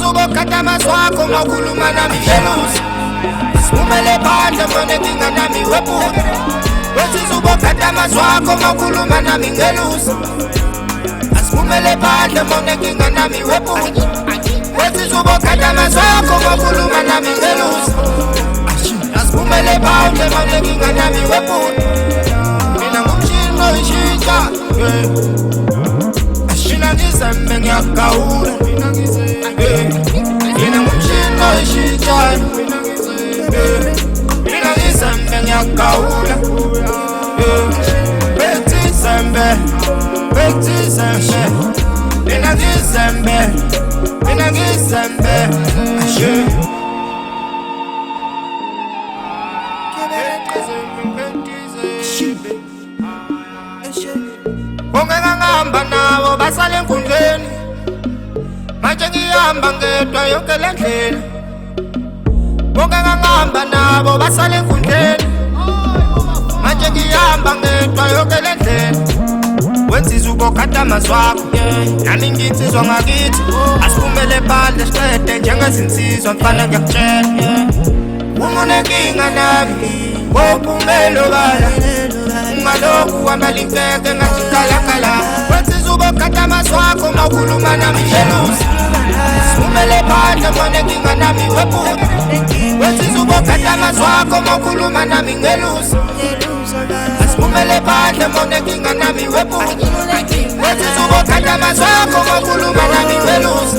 uzubokata maswakho makhuluma nami ngelusa Asibumele phandle mone nginga nami wephutha Wethi uzubokata maswakho makhuluma nami ngelusa Asibumele phandle mone nginga nami wephutha Wethi uzubokata maswakho makhuluma nami ngelusa Asibumele phandle mone nginga nami wephutha Mina ngumshini oyishintsha Ashina ngizembe ngiyagawula Mina ngumshini oyishintsha Mina ngizembe ngiyagawula Bethi zembe Mina ngizembe Ongeka ngihamba nabo basale enkundleni Manje ngihamba ngedwa yonke le ndlela Ongeka ngihamba nabo basale enkundleni Manje ngihamba ngedwa yonke le ndlela Wenziza ubokata maswakho Nami nginsizwa ngakithi Asibumele phandle siqede njengezinsizwa mfana ngiyakutshela Uma unenkinga nami Wophumelo bala Ungalokhu wamalinkeke ngathi kalakala Wenziza ubokata maswakho makhuluma nami ngelusa Asibumele phandle monenkinga nami wephutha Wenziza ubokata maswakho makhuluma nami ngelusa Asibumele phandle monenkinga nami wephutha Wenziza ubokata maswakho makhuluma nami ngelusa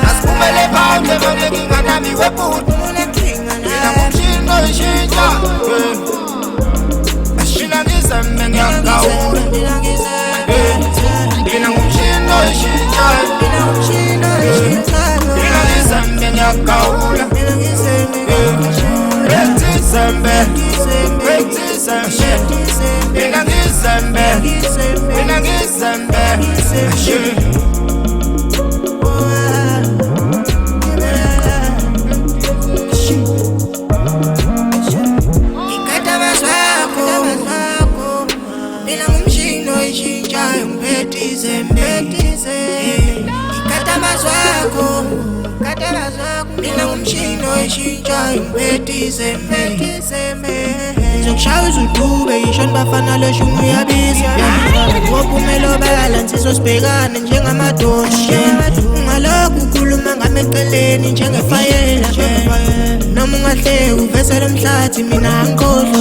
Asibumele phandle monenkinga nami wephutha Mina ngumshini oyishintsha Ashina ngizembe ngiyagawula Mina ngumshini oyishintsha Mina ngizembe ngiyagawula Bethi zembe Mina ngizembe Mina ngumshini oyishintshayo ngibhetize Ngizokushaya uzudube yisho nibafana leshumu uyabiza Wophumelo bala nsizwa sibhekane njengamadoda Ungalokhu ukhuluma ngami eceleni njengefayela Noma ungahleki uvesele mhlathi mina angikhohlwa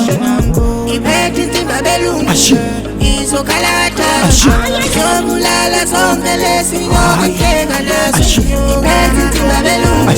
Ngiphethe insimba belungu Ngizokhala kathathu Ngizobulala zonke lesi ngokuhleka nazo Ngiphethe insimba belungu